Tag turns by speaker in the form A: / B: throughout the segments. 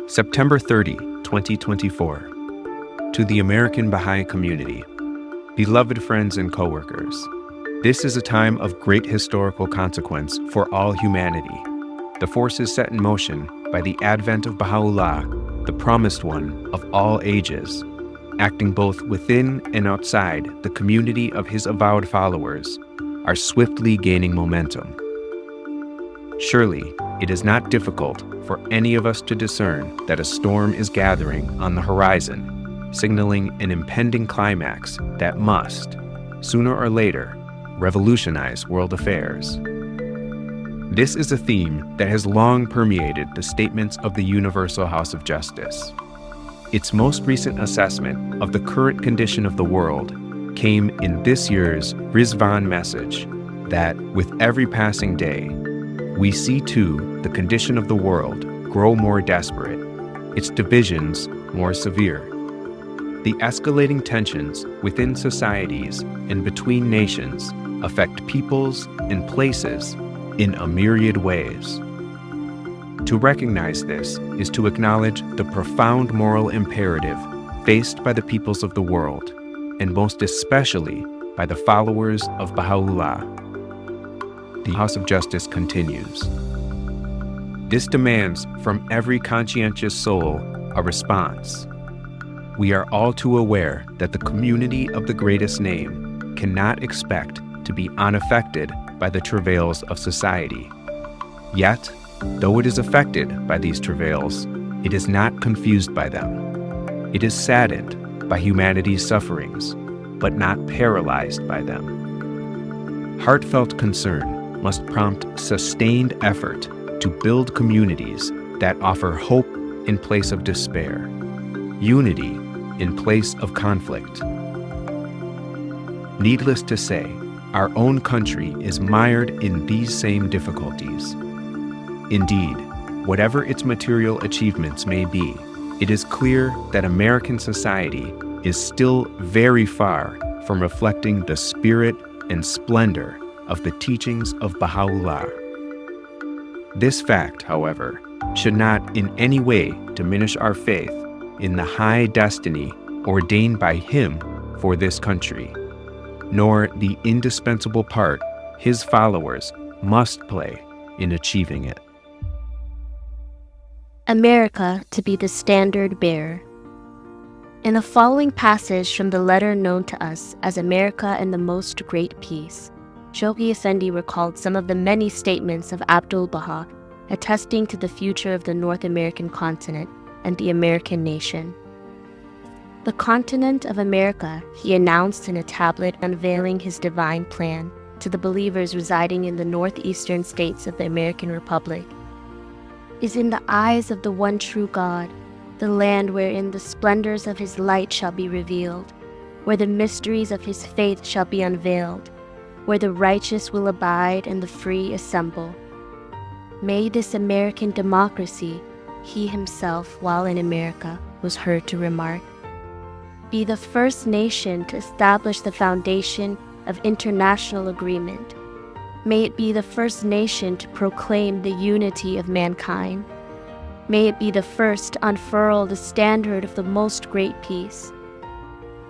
A: September 30, 2024. To the American Baha'i community, beloved friends and coworkers, this is a time of great historical consequence for all humanity. The forces set in motion by the advent of Baha'u'llah, the promised one of all ages, acting both within and outside the community of his avowed followers, are swiftly gaining momentum. Surely, it is not difficult for any of us to discern that a storm is gathering on the horizon, signaling an impending climax that must, sooner or later, revolutionize world affairs. This is a theme that has long permeated the statements of the Universal House of Justice. Its most recent assessment of the current condition of the world came in this year's Rizvan message that, with every passing day, we see too the condition of the world grow more desperate, its divisions more severe. The escalating tensions within societies and between nations affect peoples and places in a myriad ways. To recognize this is to acknowledge the profound moral imperative faced by the peoples of the world, and most especially by the followers of Baha'u'llah. The House of Justice continues. This demands from every conscientious soul a response. We are all too aware that the community of the greatest name cannot expect to be unaffected by the travails of society. Yet, though it is affected by these travails, it is not confused by them. It is saddened by humanity's sufferings, but not paralyzed by them. Heartfelt concern must prompt sustained effort to build communities that offer hope in place of despair, unity in place of conflict. Needless to say, our own country is mired in these same difficulties. Indeed, whatever its material achievements may be, it is clear that American society is still very far from reflecting the spirit and splendor of the teachings of Baha'u'llah. This fact, however, should not in any way diminish our faith in the high destiny ordained by him for this country, nor the indispensable part his followers must play in achieving it.
B: America to be the standard bearer. In the following passage from the letter known to us as America and the Most Great Peace, Shoghi Effendi recalled some of the many statements of Abdu'l-Baha attesting to the future of the North American continent and the American nation. The continent of America, he announced in a tablet unveiling his divine plan to the believers residing in the northeastern states of the American Republic, is in the eyes of the one true God, the land wherein the splendors of his light shall be revealed, where the mysteries of his faith shall be unveiled, where the righteous will abide and the free assemble. May this American democracy, he himself, while in America, was heard to remark, be the first nation to establish the foundation of international agreement. May it be the first nation to proclaim the unity of mankind. May it be the first to unfurl the standard of the Most Great Peace.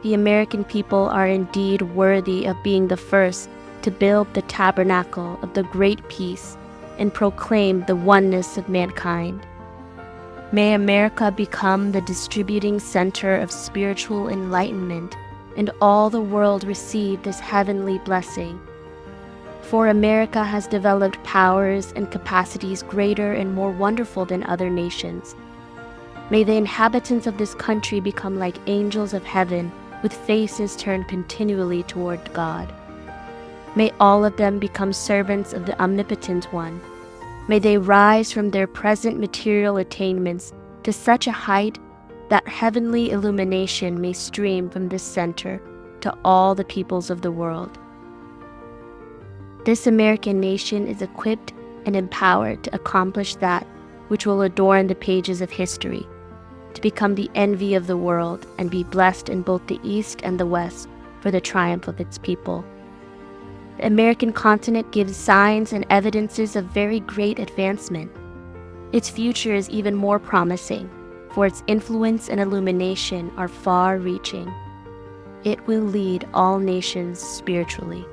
B: The American people are indeed worthy of being the first to build the tabernacle of the Great Peace and proclaim the oneness of mankind. May America become the distributing center of spiritual enlightenment, and all the world receive this heavenly blessing. For America has developed powers and capacities greater and more wonderful than other nations. May the inhabitants of this country become like angels of heaven, with faces turned continually toward God. May all of them become servants of the Omnipotent One. May they rise from their present material attainments to such a height that heavenly illumination may stream from this center to all the peoples of the world. This American nation is equipped and empowered to accomplish that which will adorn the pages of history, to become the envy of the world and be blessed in both the East and the West for the triumph of its people. The American continent gives signs and evidences of very great advancement. Its future is even more promising, for its influence and illumination are far-reaching. It will lead all nations spiritually.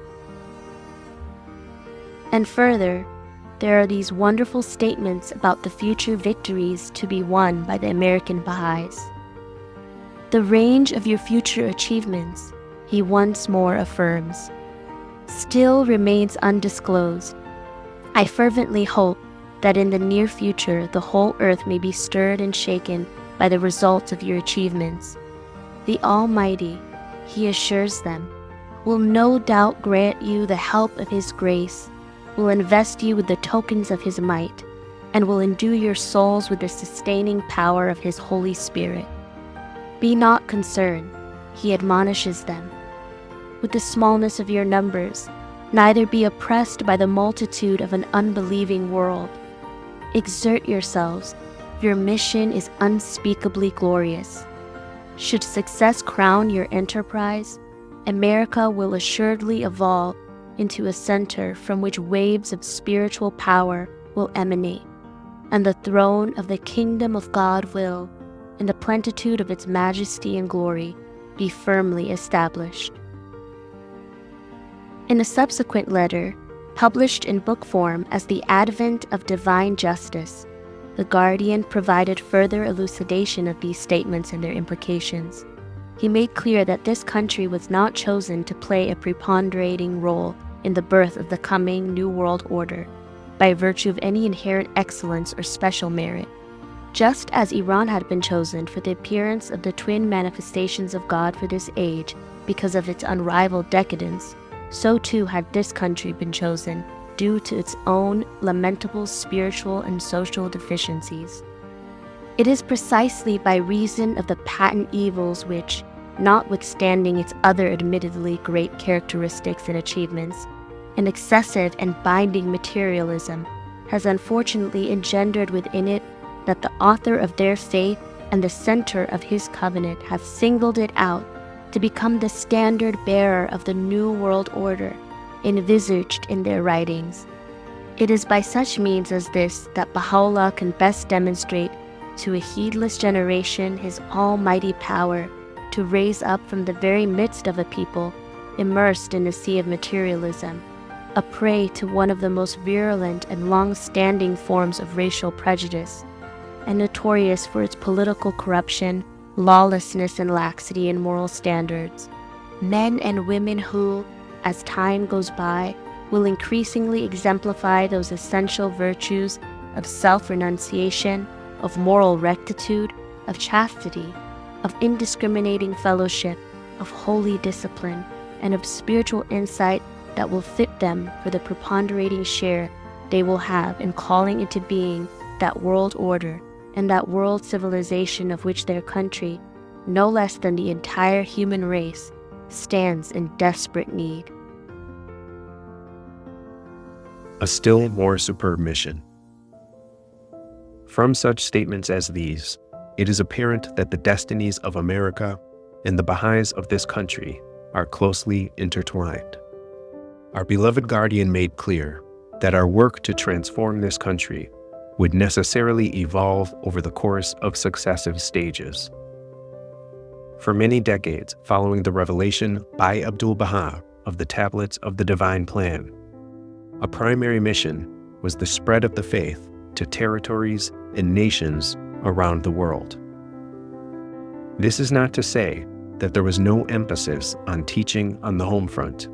B: And further, there are these wonderful statements about the future victories to be won by the American Baha'is. The range of your future achievements, he once more affirms, still remains undisclosed. I fervently hope that in the near future the whole earth may be stirred and shaken by the results of your achievements. The Almighty, he assures them, will no doubt grant you the help of his grace, will invest you with the tokens of his might, and will endue your souls with the sustaining power of his Holy Spirit. Be not concerned, he admonishes them, with the smallness of your numbers, neither be oppressed by the multitude of an unbelieving world. Exert yourselves, your mission is unspeakably glorious. Should success crown your enterprise, America will assuredly evolve into a center from which waves of spiritual power will emanate, and the throne of the kingdom of God will, in the plenitude of its majesty and glory, be firmly established. In a subsequent letter, published in book form as The Advent of Divine Justice, the Guardian provided further elucidation of these statements and their implications. He made clear that this country was not chosen to play a preponderating role in the birth of the coming New World Order by virtue of any inherent excellence or special merit. Just as Iran had been chosen for the appearance of the twin manifestations of God for this age because of its unrivaled decadence, so too had this country been chosen due to its own lamentable spiritual and social deficiencies. It is precisely by reason of the patent evils which, notwithstanding its other admittedly great characteristics and achievements, an excessive and binding materialism has unfortunately engendered within it, that the author of their faith and the center of his covenant have singled it out to become the standard bearer of the New World Order envisaged in their writings. It is by such means as this that Baha'u'llah can best demonstrate to a heedless generation his almighty power to raise up from the very midst of a people immersed in the sea of materialism, a prey to one of the most virulent and long-standing forms of racial prejudice, and notorious for its political corruption, lawlessness, and laxity in moral standards. Men and women who, as time goes by, will increasingly exemplify those essential virtues of self-renunciation, of moral rectitude, of chastity, of indiscriminating fellowship, of holy discipline, and of spiritual insight that will fit them for the preponderating share they will have in calling into being that world order and that world civilization of which their country, no less than the entire human race, stands in desperate need.
A: A still more superb mission. From such statements as these, it is apparent that the destinies of America and the Baha'is of this country are closely intertwined. Our beloved Guardian made clear that our work to transform this country would necessarily evolve over the course of successive stages. For many decades following the revelation by Abdu'l-Baha of the Tablets of the Divine Plan, a primary mission was the spread of the faith to territories and nations around the world. This is not to say that there was no emphasis on teaching on the home front,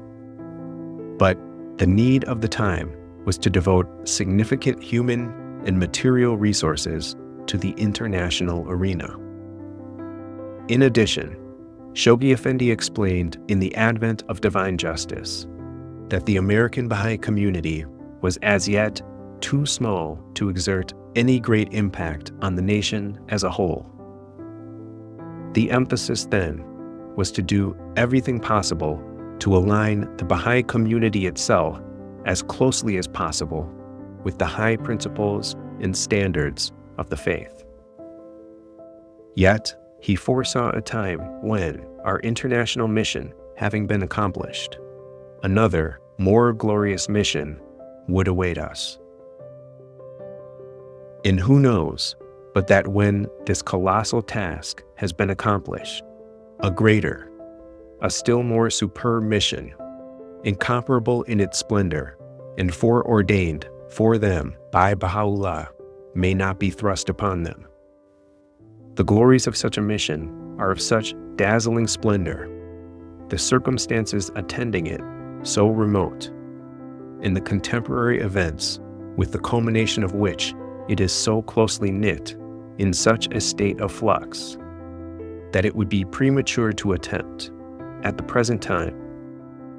A: but the need of the time was to devote significant human and material resources to the international arena. In addition, Shoghi Effendi explained in The Advent of Divine Justice that the American Baha'i community was as yet too small to exert any great impact on the nation as a whole. The emphasis then was to do everything possible to align the Baha'i community itself as closely as possible with the high principles and standards of the faith. Yet, he foresaw a time when, our international mission having been accomplished, another, more glorious mission would await us. And who knows, but that when this colossal task has been accomplished, a greater, a still more superb mission, incomparable in its splendor, and foreordained for them by Baha'u'llah, may not be thrust upon them. The glories of such a mission are of such dazzling splendor, the circumstances attending it so remote, and the contemporary events with the culmination of which it is so closely knit in such a state of flux, that it would be premature to attempt, at the present time,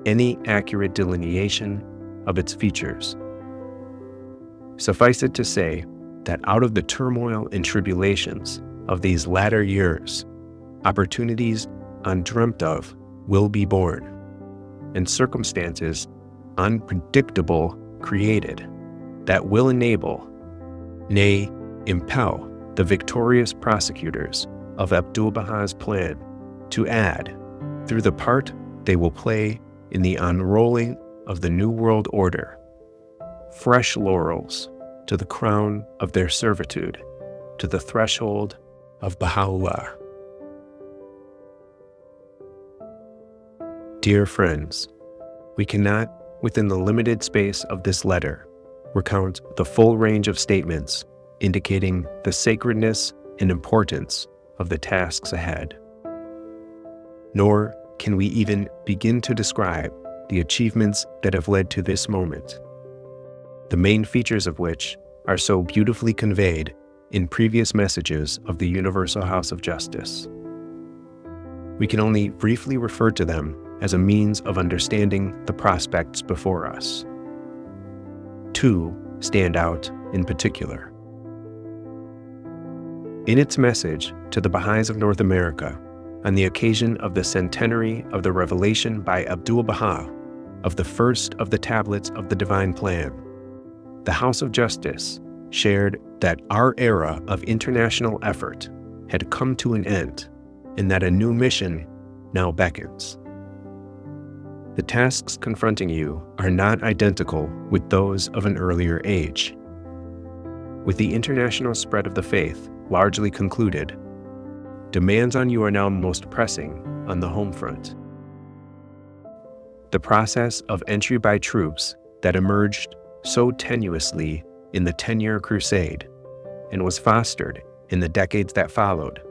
A: any accurate delineation of its features. Suffice it to say that out of the turmoil and tribulations of these latter years, opportunities undreamt of will be born, and circumstances unpredictable created that will enable, nay, impel the victorious prosecutors of Abdu'l-Baha's plan to add, through the part they will play in the unrolling of the New World Order, fresh laurels to the crown of their servitude to the threshold of Baha'u'llah. Dear friends, we cannot, within the limited space of this letter, recount the full range of statements indicating the sacredness and importance of the tasks ahead. Nor can we even begin to describe the achievements that have led to this moment, the main features of which are so beautifully conveyed in previous messages of the Universal House of Justice. We can only briefly refer to them as a means of understanding the prospects before us. Two stand out in particular. In its message to the Baha'is of North America on the occasion of the centenary of the revelation by Abdu'l-Baha of the first of the tablets of the Divine Plan, the House of Justice shared that our era of international effort had come to an end and that a new mission now beckons. The tasks confronting you are not identical with those of an earlier age. With the international spread of the faith largely concluded, demands on you are now most pressing on the home front. The process of entry by troops that emerged so tenuously in the 10-year crusade and was fostered in the decades that followed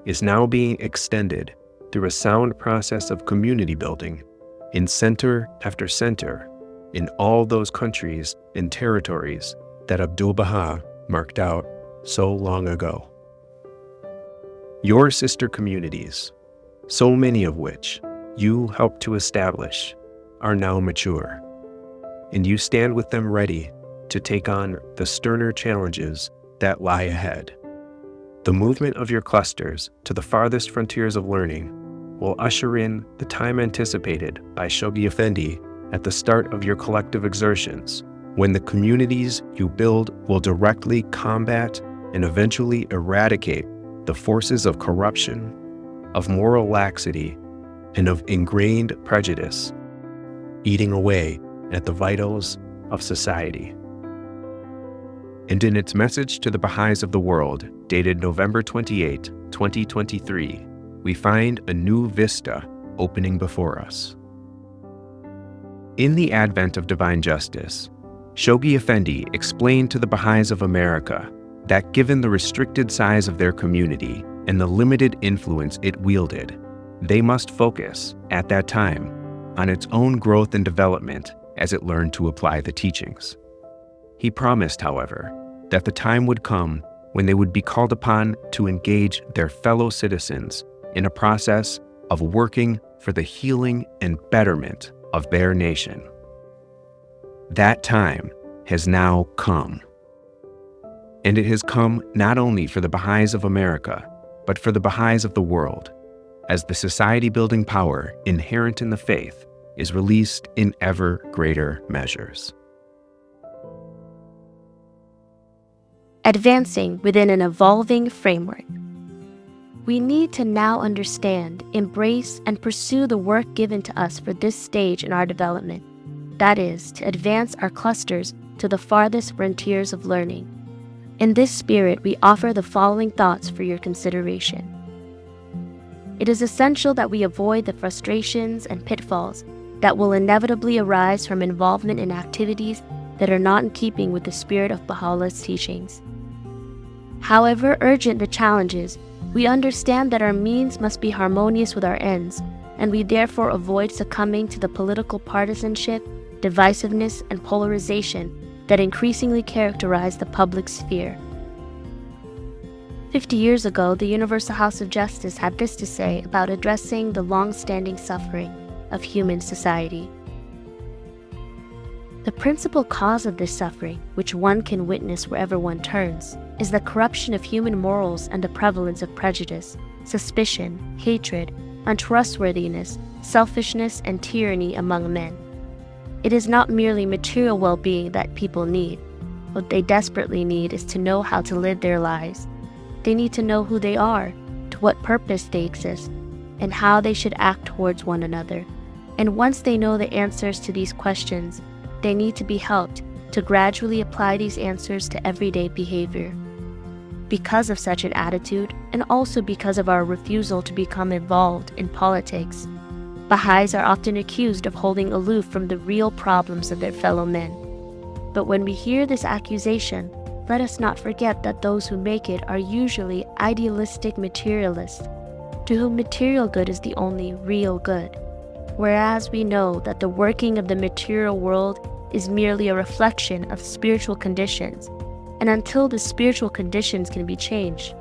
A: is now being extended through a sound process of community building in center after center in all those countries and territories that Abdu'l-Baha marked out so long ago. Your sister communities, so many of which you helped to establish, are now mature, and you stand with them ready to take on the sterner challenges that lie ahead. The movement of your clusters to the farthest frontiers of learning will usher in the time anticipated by Shoghi Effendi at the start of your collective exertions, when the communities you build will directly combat and eventually eradicate the forces of corruption, of moral laxity, and of ingrained prejudice, eating away at the vitals of society. And in its message to the Baha'is of the world, dated November 28, 2023, we find a new vista opening before us. In the advent of divine justice, Shoghi Effendi explained to the Baha'is of America that given the restricted size of their community and the limited influence it wielded, they must focus, at that time, on its own growth and development as it learned to apply the teachings. He promised, however, that the time would come when they would be called upon to engage their fellow citizens in a process of working for the healing and betterment of their nation. That time has now come. And it has come not only for the Baha'is of America, but for the Baha'is of the world, as the society-building power inherent in the faith is released in ever greater measures.
B: Advancing within an evolving framework. We need to now understand, embrace, and pursue the work given to us for this stage in our development. That is, to advance our clusters to the farthest frontiers of learning. In this spirit, we offer the following thoughts for your consideration. It is essential that we avoid the frustrations and pitfalls that will inevitably arise from involvement in activities that are not in keeping with the spirit of Baha'u'llah's teachings. However urgent the challenges, we understand that our means must be harmonious with our ends, and we therefore avoid succumbing to the political partisanship, divisiveness, and polarization that increasingly characterize the public sphere. 50 years ago, the Universal House of Justice had this to say about addressing the long-standing suffering of human society. The principal cause of this suffering, which one can witness wherever one turns, is the corruption of human morals and the prevalence of prejudice, suspicion, hatred, untrustworthiness, selfishness, and tyranny among men. It is not merely material well-being that people need. What they desperately need is to know how to live their lives. They need to know who they are, to what purpose they exist, and how they should act towards one another. And once they know the answers to these questions, they need to be helped to gradually apply these answers to everyday behavior. Because of such an attitude, and also because of our refusal to become involved in politics, Baha'is are often accused of holding aloof from the real problems of their fellow men. But when we hear this accusation, let us not forget that those who make it are usually idealistic materialists, to whom material good is the only real good, whereas we know that the working of the material world is merely a reflection of spiritual conditions, and until the spiritual conditions can be changed,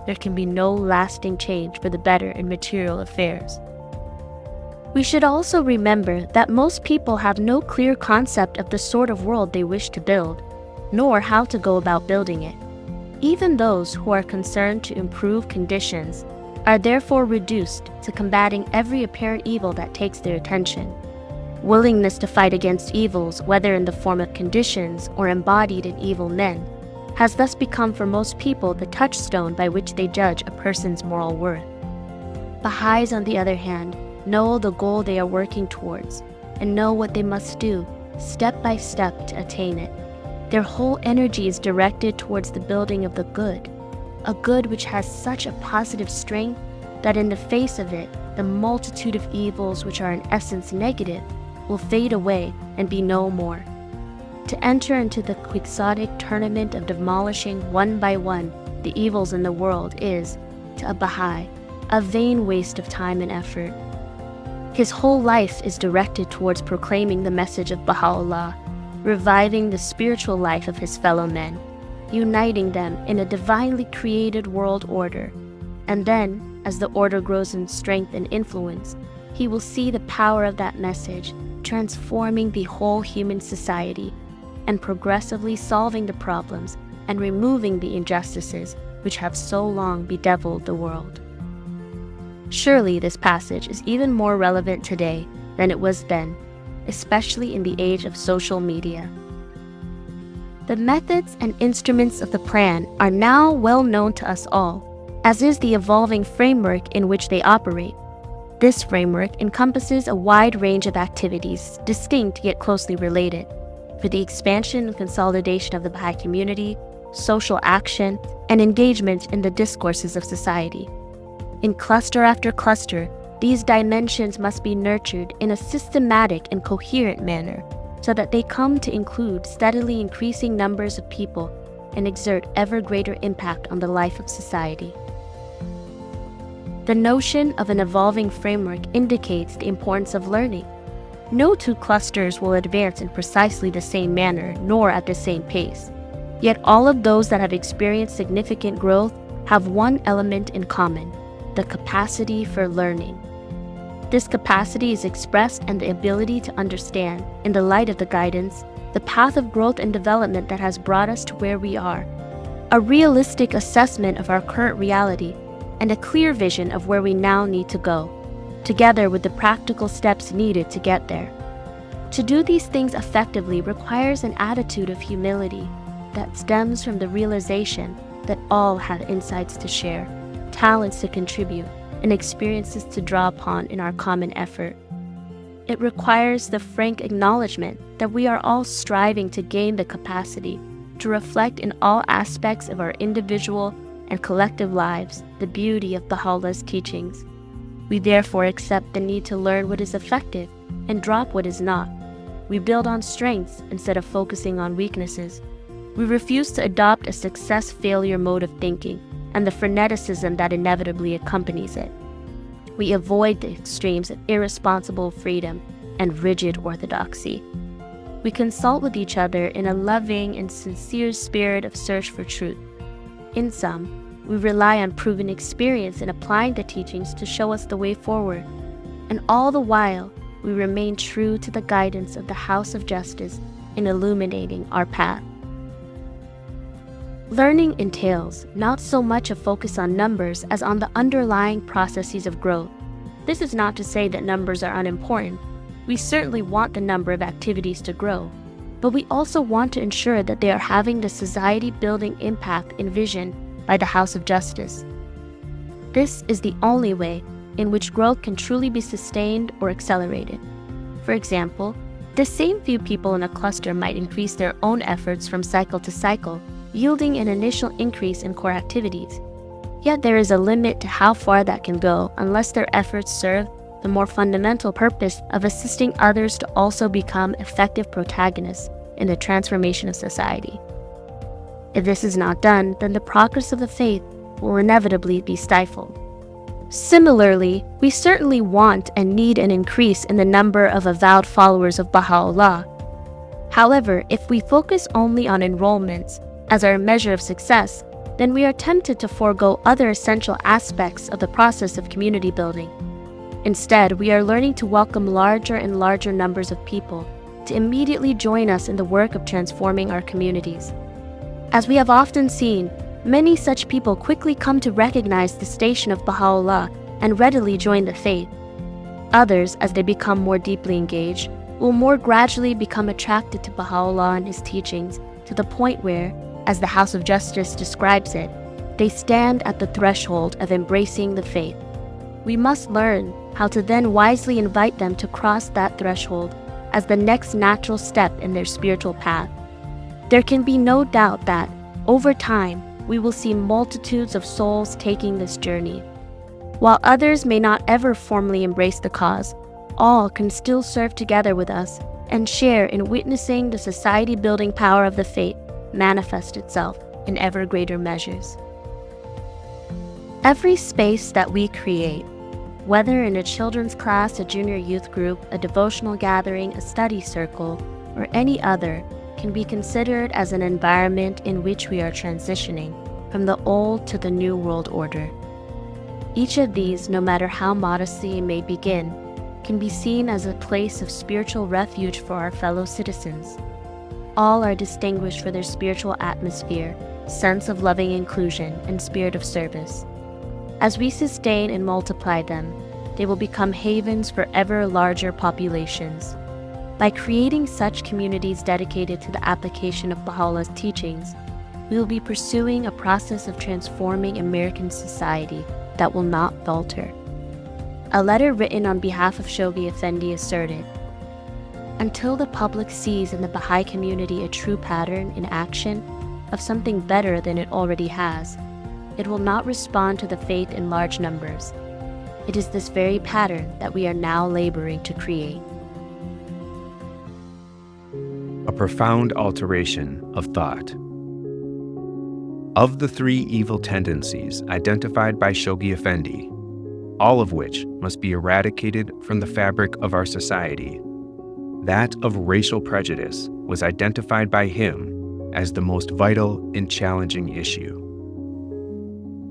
B: there can be no lasting change for the better in material affairs. We should also remember that most people have no clear concept of the sort of world they wish to build, nor how to go about building it. Even those who are concerned to improve conditions are therefore reduced to combating every apparent evil that takes their attention. Willingness to fight against evils, whether in the form of conditions or embodied in evil men, has thus become for most people the touchstone by which they judge a person's moral worth. Baha'is, on the other hand, know the goal they are working towards and know what they must do, step by step, to attain it. Their whole energy is directed towards the building of the good, a good which has such a positive strength that in the face of it, the multitude of evils which are in essence negative will fade away and be no more. To enter into the quixotic tournament of demolishing one by one the evils in the world is, to a Baha'i, a vain waste of time and effort. His whole life is directed towards proclaiming the message of Baha'u'llah, reviving the spiritual life of his fellow men, uniting them in a divinely created world order. And then, as the order grows in strength and influence, he will see the power of that message transforming the whole human society and progressively solving the problems and removing the injustices which have so long bedeviled the world. Surely this passage is even more relevant today than it was then, especially in the age of social media. The methods and instruments of the plan are now well known to us all, as is the evolving framework in which they operate. This framework encompasses a wide range of activities, distinct yet closely related, for the expansion and consolidation of the Baha'i community, social action, and engagement in the discourses of society. In cluster after cluster, these dimensions must be nurtured in a systematic and coherent manner so that they come to include steadily increasing numbers of people and exert ever greater impact on the life of society. The notion of an evolving framework indicates the importance of learning. No two clusters will advance in precisely the same manner nor at the same pace. Yet all of those that have experienced significant growth have one element in common: the capacity for learning. This capacity is expressed in the ability to understand, in the light of the guidance, the path of growth and development that has brought us to where we are, a realistic assessment of our current reality, and a clear vision of where we now need to go, together with the practical steps needed to get there. To do these things effectively requires an attitude of humility that stems from the realization that all have insights to share, talents to contribute, and experiences to draw upon in our common effort. It requires the frank acknowledgement that we are all striving to gain the capacity to reflect in all aspects of our individual and collective lives the beauty of Baha'u'llah's teachings. We therefore accept the need to learn what is effective and drop what is not. We build on strengths instead of focusing on weaknesses. We refuse to adopt a success-failure mode of thinking and the freneticism that inevitably accompanies it. We avoid the extremes of irresponsible freedom and rigid orthodoxy. We consult with each other in a loving and sincere spirit of search for truth. In sum, we rely on proven experience in applying the teachings to show us the way forward, and all the while, we remain true to the guidance of the House of Justice in illuminating our path. Learning entails not so much a focus on numbers as on the underlying processes of growth. This is not to say that numbers are unimportant. We certainly want the number of activities to grow, but we also want to ensure that they are having the society-building impact envisioned by the House of Justice. This is the only way in which growth can truly be sustained or accelerated. For example, the same few people in a cluster might increase their own efforts from cycle to cycle, yielding an initial increase in core activities. Yet there is a limit to how far that can go unless their efforts serve the more fundamental purpose of assisting others to also become effective protagonists in the transformation of society. If this is not done, then the progress of the faith will inevitably be stifled. Similarly, we certainly want and need an increase in the number of avowed followers of Baha'u'llah. However, if we focus only on enrollments as our measure of success, then we are tempted to forego other essential aspects of the process of community building. Instead, we are learning to welcome larger and larger numbers of people to immediately join us in the work of transforming our communities. As we have often seen, many such people quickly come to recognize the station of Baha'u'llah and readily join the faith. Others, as they become more deeply engaged, will more gradually become attracted to Baha'u'llah and his teachings to the point where, as the House of Justice describes it, they stand at the threshold of embracing the faith. We must learn how to then wisely invite them to cross that threshold as the next natural step in their spiritual path. There can be no doubt that, over time, we will see multitudes of souls taking this journey. While others may not ever formally embrace the cause, all can still serve together with us and share in witnessing the society-building power of the faith manifest itself in ever greater measures. Every space that we create, whether in a children's class, a junior youth group, a devotional gathering, a study circle, or any other, can be considered as an environment in which we are transitioning from the old to the new world order. Each of these, no matter how modestly it may begin, can be seen as a place of spiritual refuge for our fellow citizens. All are distinguished for their spiritual atmosphere, sense of loving inclusion, and spirit of service. As we sustain and multiply them, they will become havens for ever larger populations. By creating such communities dedicated to the application of Baha'u'llah's teachings, we will be pursuing a process of transforming American society that will not falter. A letter written on behalf of Shoghi Effendi asserted, "Until the public sees in the Baha'i community a true pattern in action of something better than it already has, it will not respond to the faith in large numbers. It is this very pattern that we are now laboring to create."
A: A profound alteration of thought. Of the three evil tendencies identified by Shoghi Effendi, all of which must be eradicated from the fabric of our society, that of racial prejudice was identified by him as the most vital and challenging issue.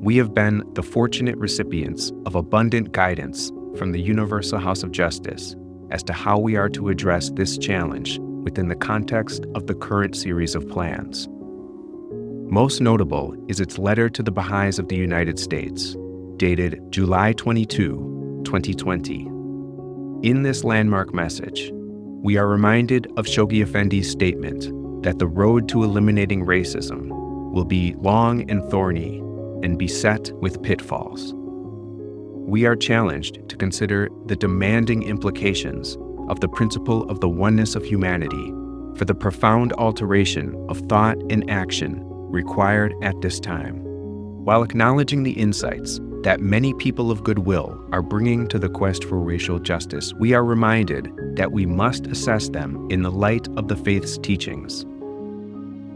A: We have been the fortunate recipients of abundant guidance from the Universal House of Justice as to how we are to address this challenge within the context of the current series of plans. Most notable is its letter to the Baha'is of the United States, dated July 22, 2020. In this landmark message, we are reminded of Shoghi Effendi's statement that the road to eliminating racism will be long and thorny and beset with pitfalls. We are challenged to consider the demanding implications of the principle of the oneness of humanity for the profound alteration of thought and action required at this time. While acknowledging the insights that many people of goodwill are bringing to the quest for racial justice, we are reminded that we must assess them in the light of the faith's teachings,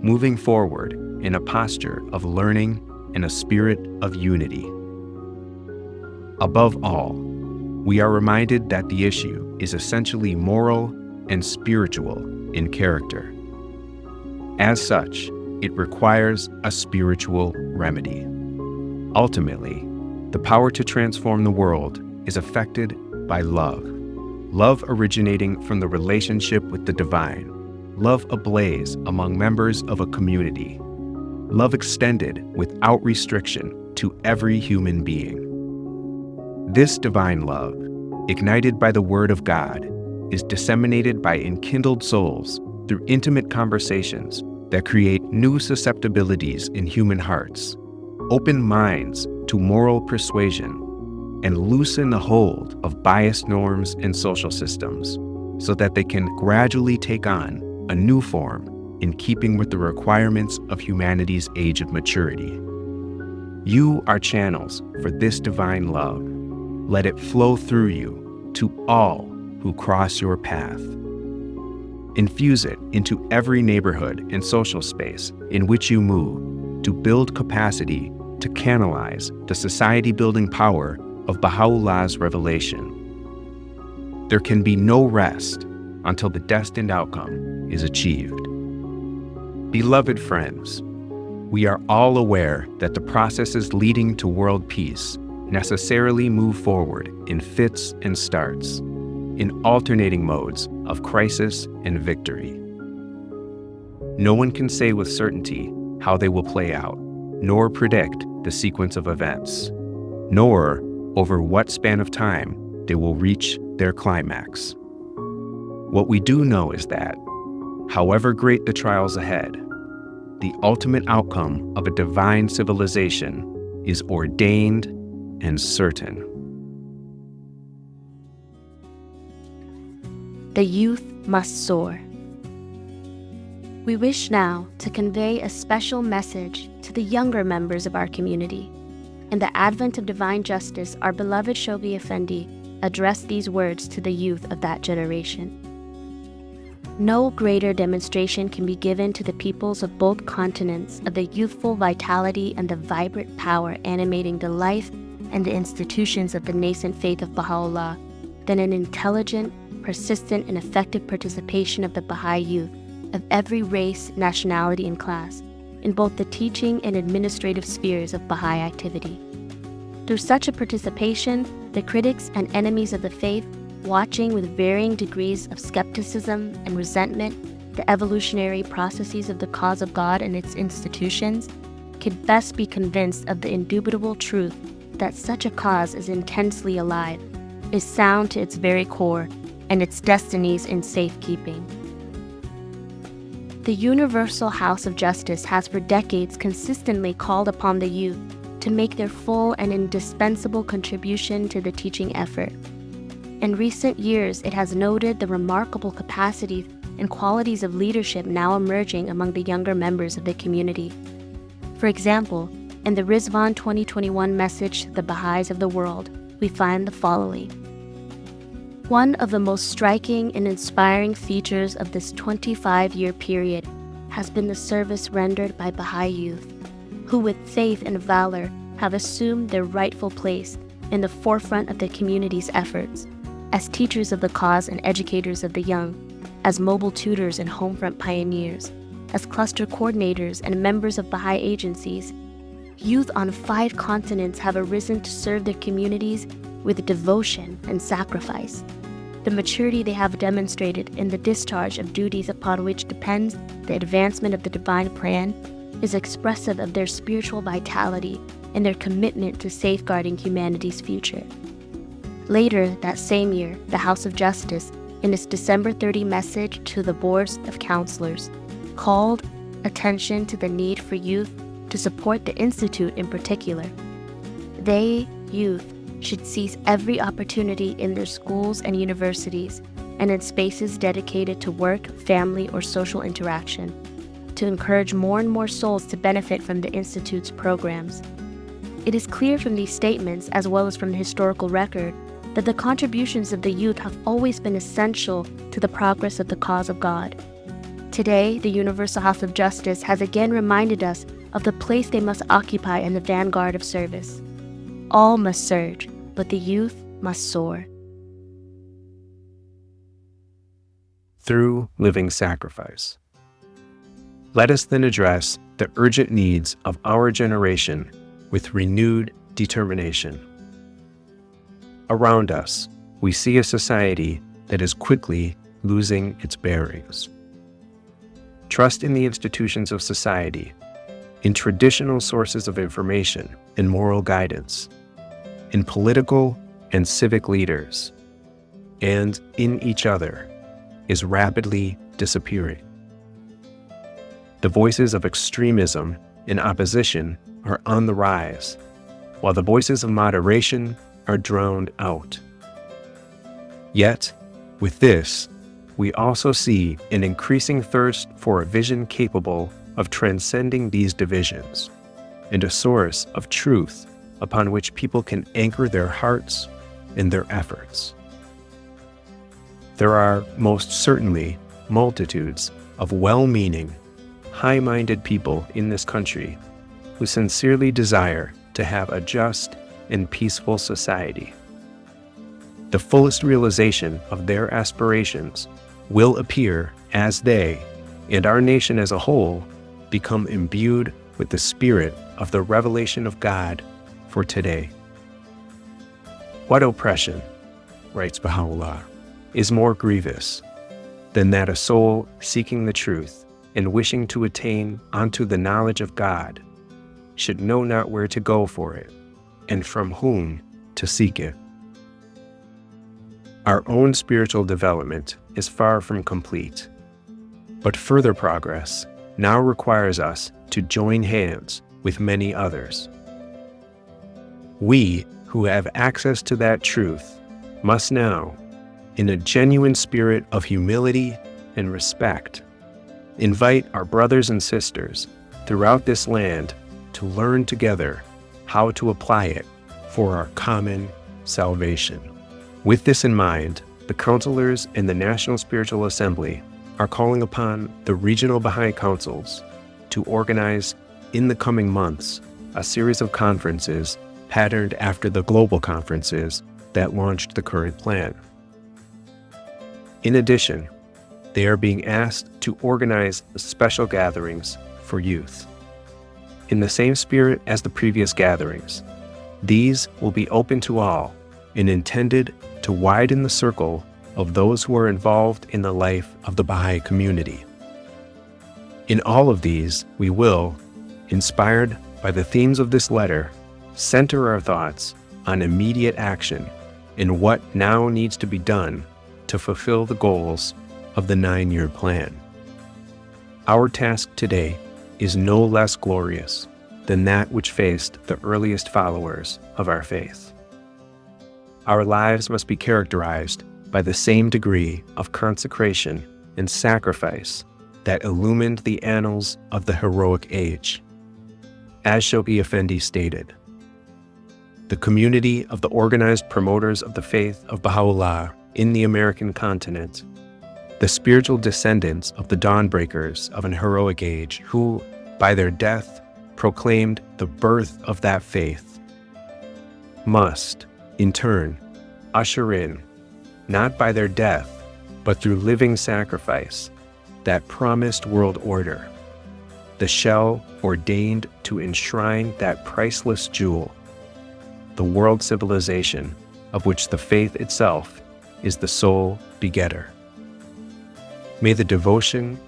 A: moving forward in a posture of learning and a spirit of unity. Above all, we are reminded that the issue is essentially moral and spiritual in character. As such, it requires a spiritual remedy. Ultimately, the power to transform the world is affected by love. Love originating from the relationship with the divine. Love ablaze among members of a community. Love extended without restriction to every human being. This divine love, ignited by the Word of God, is disseminated by enkindled souls through intimate conversations that create new susceptibilities in human hearts, open minds to moral persuasion, and loosen the hold of biased norms and social systems so that they can gradually take on a new form in keeping with the requirements of humanity's age of maturity. You are channels for this divine love. Let it flow through you to all who cross your path. Infuse it into every neighborhood and social space in which you move to build capacity to canalize the society-building power of Baha'u'llah's revelation. There can be no rest until the destined outcome is achieved. Beloved friends, we are all aware that the processes leading to world peace necessarily move forward in fits and starts, in alternating modes of crisis and victory. No one can say with certainty how they will play out, nor predict the sequence of events, nor over what span of time they will reach their climax. What we do know is that, however great the trials ahead, the ultimate outcome of a divine civilization is ordained and certain.
B: The youth must soar. We wish now to convey a special message to the younger members of our community. In the advent of divine justice, our beloved Shoghi Effendi addressed these words to the youth of that generation. No greater demonstration can be given to the peoples of both continents of the youthful vitality and the vibrant power animating the life and the institutions of the nascent faith of Baha'u'llah than an intelligent, persistent, and effective participation of the Baha'i youth of every race, nationality, and class in both the teaching and administrative spheres of Baha'i activity. Through such a participation, the critics and enemies of the faith, watching with varying degrees of skepticism and resentment the evolutionary processes of the cause of God and its institutions, can best be convinced of the indubitable truth that such a cause is intensely alive, is sound to its very core, and its destinies in safekeeping. The Universal House of Justice has for decades consistently called upon the youth to make their full and indispensable contribution to the teaching effort. In recent years, it has noted the remarkable capacities and qualities of leadership now emerging among the younger members of the community. For example, in the Rizvan 2021 message to the Baha'is of the world, we find the following. One of the most striking and inspiring features of this 25-year period has been the service rendered by Baha'i youth, who with faith and valor have assumed their rightful place in the forefront of the community's efforts, as teachers of the cause and educators of the young, as mobile tutors and homefront pioneers, as cluster coordinators and members of Baha'i agencies. Youth on 5 continents have arisen to serve their communities with devotion and sacrifice. The maturity they have demonstrated in the discharge of duties upon which depends the advancement of the divine plan is expressive of their spiritual vitality and their commitment to safeguarding humanity's future. Later that same year, the House of Justice, in its December 30 message to the boards of counselors, called attention to the need for youth to support the Institute in particular. They, youth, should seize every opportunity in their schools and universities and in spaces dedicated to work, family, or social interaction, to encourage more and more souls to benefit from the Institute's programs. It is clear from these statements, as well as from the historical record, that the contributions of the youth have always been essential to the progress of the cause of God. Today, the Universal House of Justice has again reminded us of the place they must occupy in the vanguard of service. All must surge, but the youth must soar.
A: Through living sacrifice. Let us then address the urgent needs of our generation with renewed determination. Around us, we see a society that is quickly losing its bearings. Trust in the institutions of society, in traditional sources of information and moral guidance, in political and civic leaders, and in each other, is rapidly disappearing. The voices of extremism and opposition are on the rise, while the voices of moderation are drowned out. Yet, with this, we also see an increasing thirst for a vision capable of transcending these divisions, and a source of truth upon which people can anchor their hearts and their efforts. There are most certainly multitudes of well-meaning, high-minded people in this country who sincerely desire to have a just and peaceful society. The fullest realization of their aspirations will appear as they, and our nation as a whole, become imbued with the spirit of the revelation of God for today. What oppression, writes Baha'u'llah, is more grievous than that a soul seeking the truth and wishing to attain unto the knowledge of God should know not where to go for it, and from whom to seek it. Our own spiritual development is far from complete, but further progress now requires us to join hands with many others. We who have access to that truth must now, in a genuine spirit of humility and respect, invite our brothers and sisters throughout this land to learn together how to apply it for our common salvation. With this in mind, the counselors in the National Spiritual Assembly are calling upon the regional Baha'i councils to organize in the coming months a series of conferences patterned after the global conferences that launched the current plan. In addition, they are being asked to organize special gatherings for youth. In the same spirit as the previous gatherings, these will be open to all and intended to widen the circle of those who are involved in the life of the Baha'i community. In all of these, we will, inspired by the themes of this letter, center our thoughts on immediate action and what now needs to be done to fulfill the goals of the 9-year plan. Our task today is no less glorious than that which faced the earliest followers of our faith. Our lives must be characterized by the same degree of consecration and sacrifice that illumined the annals of the heroic age. As Shoghi Effendi stated, the community of the organized promoters of the faith of Baha'u'llah in the American continent, the spiritual descendants of the dawnbreakers of an heroic age who, by their death, proclaimed the birth of that faith, must, in turn, usher in, not by their death, but through living sacrifice, that promised world order, the shell ordained to enshrine that priceless jewel, the world civilization of which the faith itself is the sole begetter. May the devotion,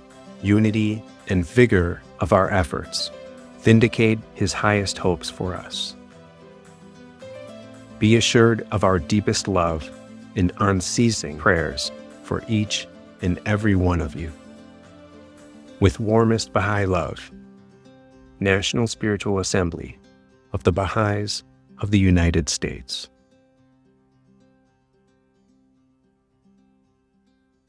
A: unity, and vigor of our efforts vindicate His highest hopes for us. Be assured of our deepest love and unceasing prayers for each and every one of you. With warmest Baha'i love, National Spiritual Assembly of the Baha'is of the United States.